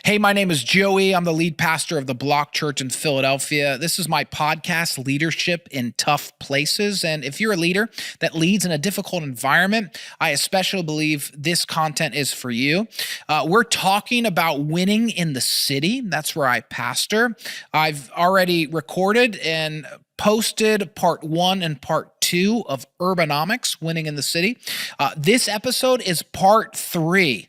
Hey, my name is Joey. I'm the lead pastor of the Block Church in Philadelphia. This is my podcast, Leadership in Tough Places. And if you're a leader that leads in a difficult environment, I especially believe this content is for you. We're talking about winning in the city. That's where I pastor. I've already recorded and posted part 1 and part 2 of Urbanomics, Winning in the City. This episode is part 3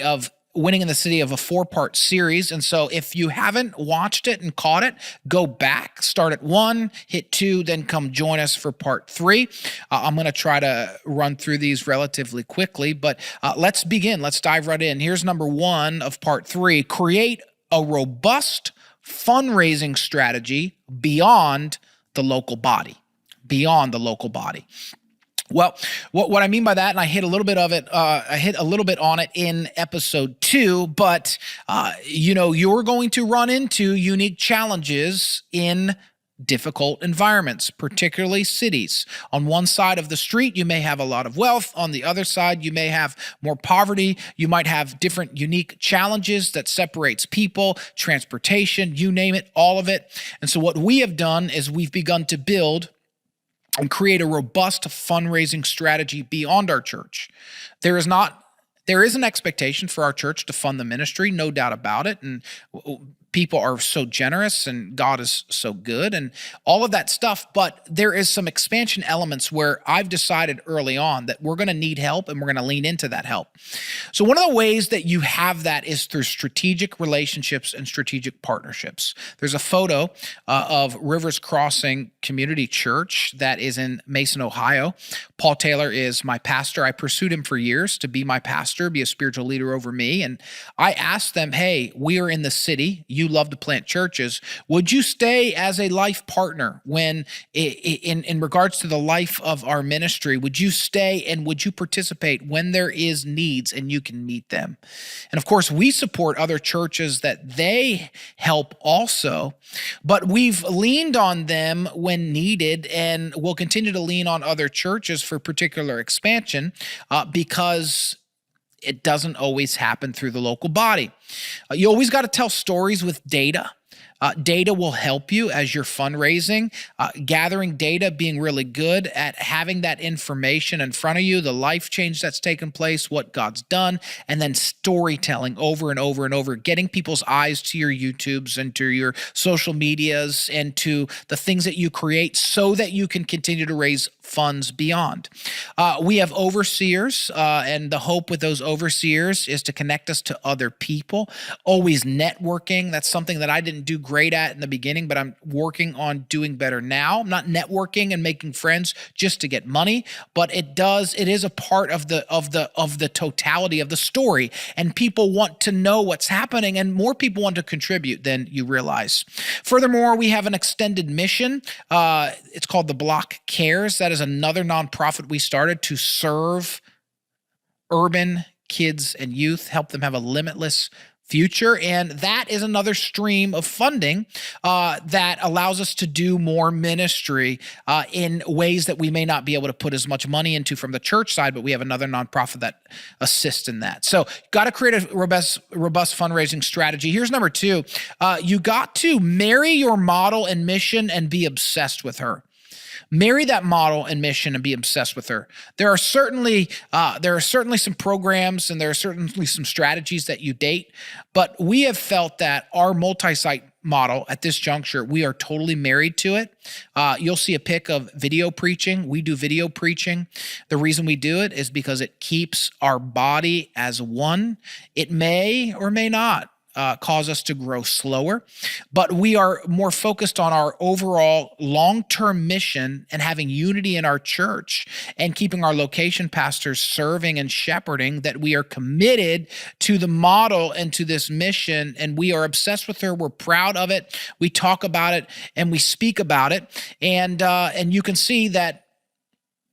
of Winning in the City of a 4-part series. And so if you haven't watched it and caught it, go back, start at 1, hit 2, then come join us for part 3. I'm going to try to run through these relatively quickly, but let's begin. Let's dive right in. Here's number 1 of part 3. Create a robust fundraising strategy beyond the local body. Beyond the local body. Well, what I mean by that, and I hit a little bit of it, on it in episode 2, but you're going to run into unique challenges in difficult environments, particularly cities. On one side of the street, you may have a lot of wealth. On the other side, you may have more poverty. You might have different unique challenges that separates people, transportation, you name it, all of it. And so what we have done is we've begun to build and create a robust fundraising strategy beyond our church. There is an expectation for our church to fund the ministry, no doubt about it. And people are so generous and God is so good and all of that stuff. But there is some expansion elements where I've decided early on that we're going to need help and we're going to lean into that help. So one of the ways that you have that is through strategic relationships and strategic partnerships. There's a photo of Rivers Crossing Community Church that is in Mason, Ohio. Paul Taylor is my pastor. I pursued him for years to be my pastor, be a spiritual leader over me. And I asked them, hey, we are in the city. You love to plant churches. Would you stay as a life partner when in regards to the life of our ministry? Would you stay and would you participate when there is needs and you can meet them? And of course, we support other churches that they help also, but we've leaned on them when needed and we'll continue to lean on other churches for particular expansion because it doesn't always happen through the local body. You always got to tell stories with data. Data will help you as you're fundraising. Gathering data, being really good at having that information in front of you, the life change that's taken place, what God's done, and then storytelling over and over and over, getting people's eyes to your YouTubes and to your social medias and to the things that you create so that you can continue to raise funds beyond. We have overseers, and the hope with those overseers is to connect us to other people. Always networking. That's something that I didn't do great at in the beginning, but I'm working on doing better now. I'm not networking and making friends just to get money, but it is a part of the totality of the story. And people want to know what's happening, and more people want to contribute than you realize. Furthermore, we have an extended mission. It's called the Block Cares. That is another nonprofit we started to serve urban kids and youth, help them have a limitless future. And that is another stream of funding that allows us to do more ministry in ways that we may not be able to put as much money into from the church side, but we have another nonprofit that assists in that. So got to create a robust fundraising strategy. Here's number 2. You got to marry your model and mission and be obsessed with her. Marry that model and mission and be obsessed with her. There are certainly some programs and there are certainly some strategies that you date, but we have felt that our multi-site model at this juncture, we are totally married to it. You'll see a pic of video preaching. We do video preaching. The reason we do it is because it keeps our body as one. It may or may not cause us to grow slower, but we are more focused on our overall long-term mission and having unity in our church and keeping our location pastors serving and shepherding, that we are committed to the model and to this mission, and we are obsessed with her. We're proud of it. We talk about it and we speak about it, and you can see that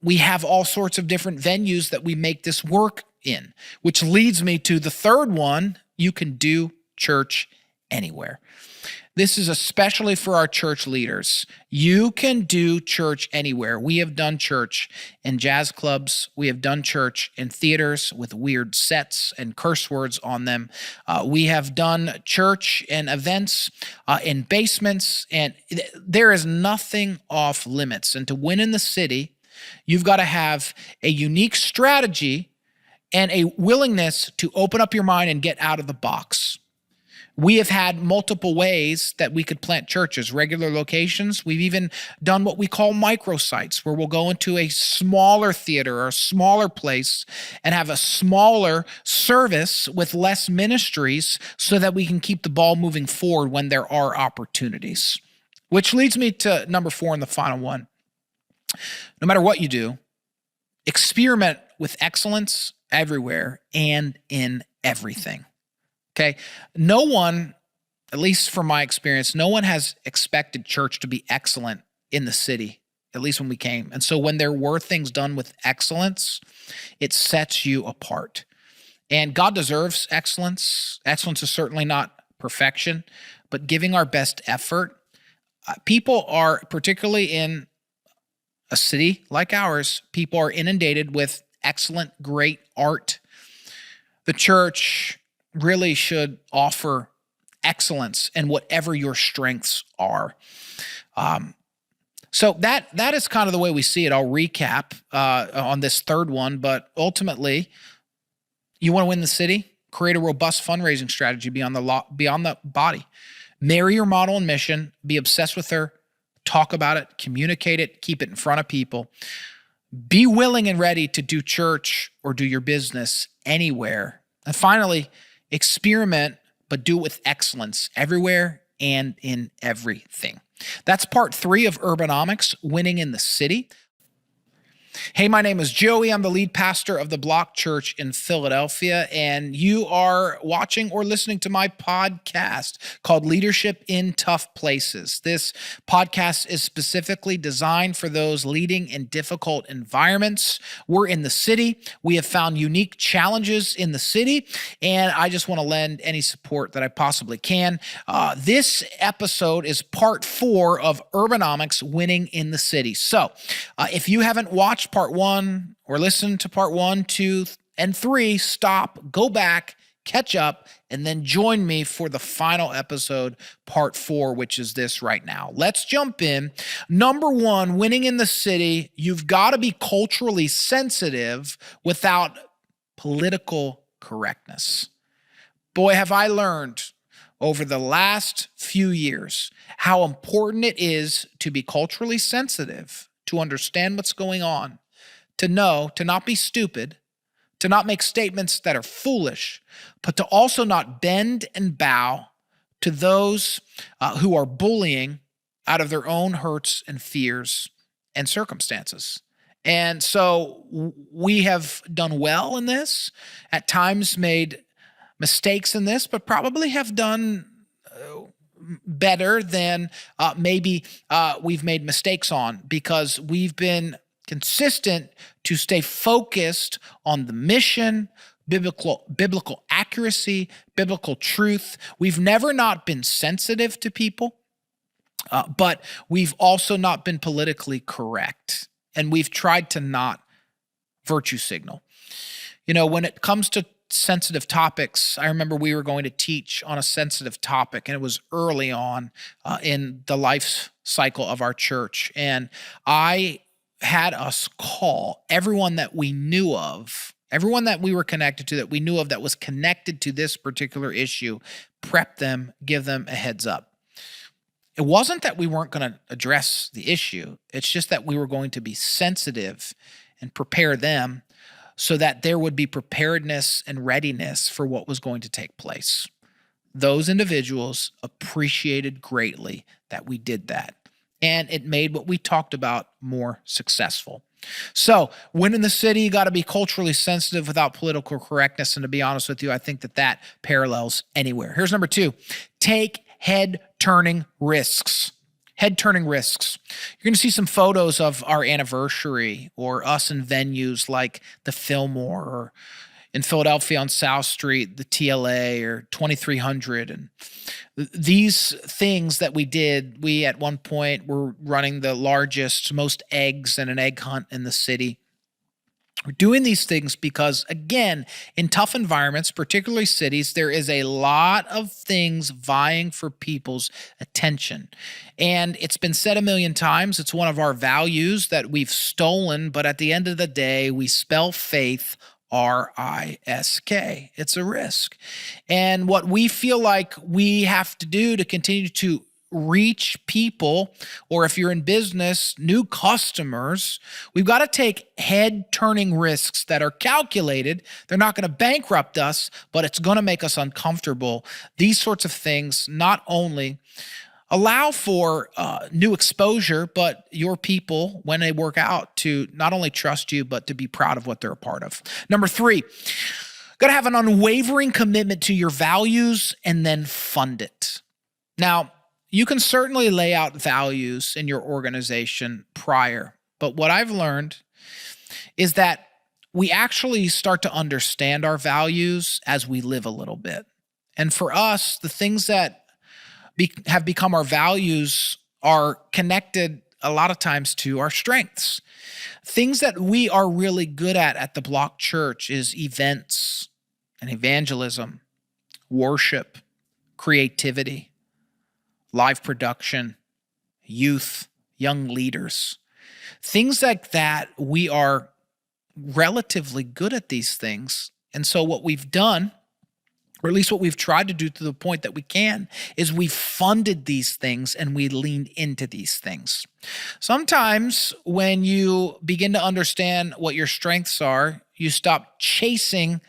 we have all sorts of different venues that we make this work in, which leads me to the third one. You can do church anywhere. This is especially for our church leaders. You can do church anywhere. We have done church in jazz clubs. We have done church in theaters with weird sets and curse words on them. We have done church and events in basements, and there is nothing off limits. And to win in the city, you've got to have a unique strategy and a willingness to open up your mind and get out of the box. We have had multiple ways that we could plant churches, regular locations. We've even done what we call microsites, where we'll go into a smaller theater or a smaller place and have a smaller service with less ministries so that we can keep the ball moving forward when there are opportunities. Which leads me to number 4 and the final one. No matter what you do, experiment with excellence everywhere and in everything. Okay. No one, at least from my experience, no one has expected church to be excellent in the city, at least when we came. And so when there were things done with excellence, it sets you apart. And God deserves excellence. Excellence is certainly not perfection, but giving our best effort. People are, particularly in a city like ours, people are inundated with excellent, great art. The church really should offer excellence in whatever your strengths are. So that is kind of the way we see it. I'll recap on this third one, but ultimately, you want to win the city? Create a robust fundraising strategy beyond the body. Marry your model and mission. Be obsessed with her. Talk about it. Communicate it. Keep it in front of people. Be willing and ready to do church or do your business anywhere. And finally, experiment, but do it with excellence everywhere and in everything. That's part 3 of Urbanomics, Winning in the City. Hey, my name is Joey. I'm the lead pastor of the Block Church in Philadelphia, and you are watching or listening to my podcast called Leadership in Tough Places. This podcast is specifically designed for those leading in difficult environments. We're in the city. We have found unique challenges in the city, and I just want to lend any support that I possibly can. This episode is part 4 of Urbanomics, Winning in the City. So if you haven't watched part 1 or listen to part 1, 2, and 3, stop, go back, catch up, and then join me for the final episode, part 4, which is this right now. Let's jump in. Number 1, winning in the city, you've got to be culturally sensitive without political correctness. Boy, have I learned over the last few years how important it is to be culturally sensitive, to understand what's going on, to know, to not be stupid, to not make statements that are foolish, but to also not bend and bow to those who are bullying out of their own hurts and fears and circumstances. And so we have done well in this, at times made mistakes in this, but probably have done better than maybe we've made mistakes on, because we've been consistent to stay focused on the mission, biblical accuracy, biblical truth. We've never not been sensitive to people, but we've also not been politically correct. And we've tried to not virtue signal. You know, when it comes to sensitive topics, I remember we were going to teach on a sensitive topic, and it was early on in the life cycle of our church. And I had us call everyone that we knew of, everyone that we were connected to, that we knew of that was connected to this particular issue, prep them, give them a heads up. It wasn't that we weren't going to address the issue. It's just that we were going to be sensitive and prepare them so that there would be preparedness and readiness for what was going to take place. Those individuals appreciated greatly that we did that, and it made what we talked about more successful. So, when in the city, you got to be culturally sensitive without political correctness, and to be honest with you, I think that parallels anywhere. Here's number 2. Take head-turning risks. Head-turning risks. You're going to see some photos of our anniversary or us in venues like the Fillmore or in Philadelphia on South Street, the TLA or 2300. And these things that we did, we at one point were running the largest, most eggs in an egg hunt in the city. We're doing these things because, again, in tough environments, particularly cities, there is a lot of things vying for people's attention. And it's been said a million times, it's one of our values that we've stolen, but at the end of the day, we spell faith RISK. It's a risk. And what we feel like we have to do to continue to reach people, or if you're in business, new customers, we've got to take head-turning risks that are calculated. They're not going to bankrupt us, but it's going to make us uncomfortable. These sorts of things not only allow for new exposure, but your people, when they work out, to not only trust you, but to be proud of what they're a part of. Number 3, got to have an unwavering commitment to your values and then fund it. Now, you can certainly lay out values in your organization prior, but what I've learned is that we actually start to understand our values as we live a little bit. And for us, the things that have become our values are connected a lot of times to our strengths. Things that we are really good at the Block Church is events and evangelism, worship, creativity, live production, youth, young leaders. Things like that, we are relatively good at these things. And so what we've done, or at least what we've tried to do to the point that we can, is we've funded these things and we leaned into these things. Sometimes when you begin to understand what your strengths are, you stop chasing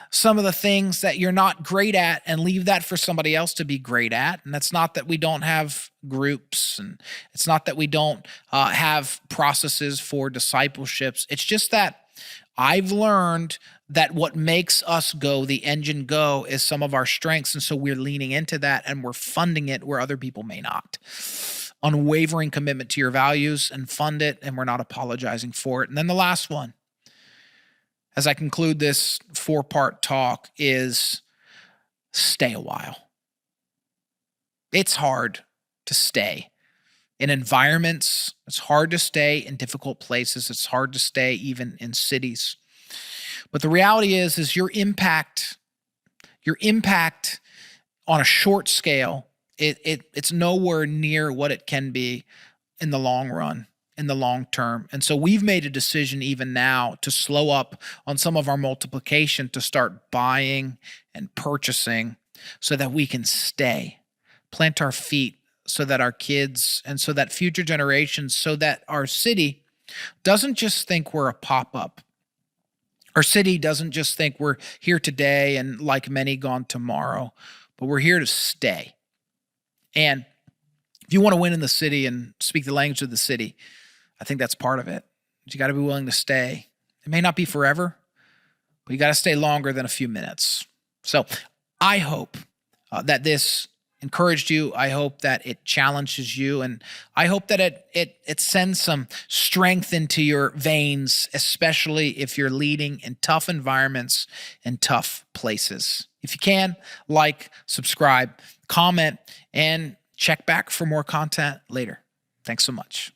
some of the things that you're not great at and leave that for somebody else to be great at. And that's not that we don't have groups, and it's not that we don't have processes for discipleships. It's just that I've learned that what makes us go, the engine go, is some of our strengths. And so we're leaning into that and we're funding it where other people may not. Unwavering commitment to your values and fund it, and we're not apologizing for it. And then the last one, as I conclude this 4-part talk, is stay a while. It's hard to stay in environments. It's hard to stay in difficult places. It's hard to stay even in cities. But the reality is your impact on a short scale, it's nowhere near what it can be in the long run, in the long term. And so we've made a decision even now to slow up on some of our multiplication, to start buying and purchasing so that we can stay, plant our feet so that our kids and so that future generations, so that our city doesn't just think we're a pop-up. Our city doesn't just think we're here today and like many gone tomorrow, but we're here to stay. And if you want to win in the city and speak the language of the city, I think that's part of it. You got to be willing to stay. It may not be forever, but you got to stay longer than a few minutes. So I hope that this encouraged you. I hope that it challenges you. And I hope that it sends some strength into your veins, especially if you're leading in tough environments and tough places. If you can, like, subscribe, comment, and check back for more content later. Thanks so much.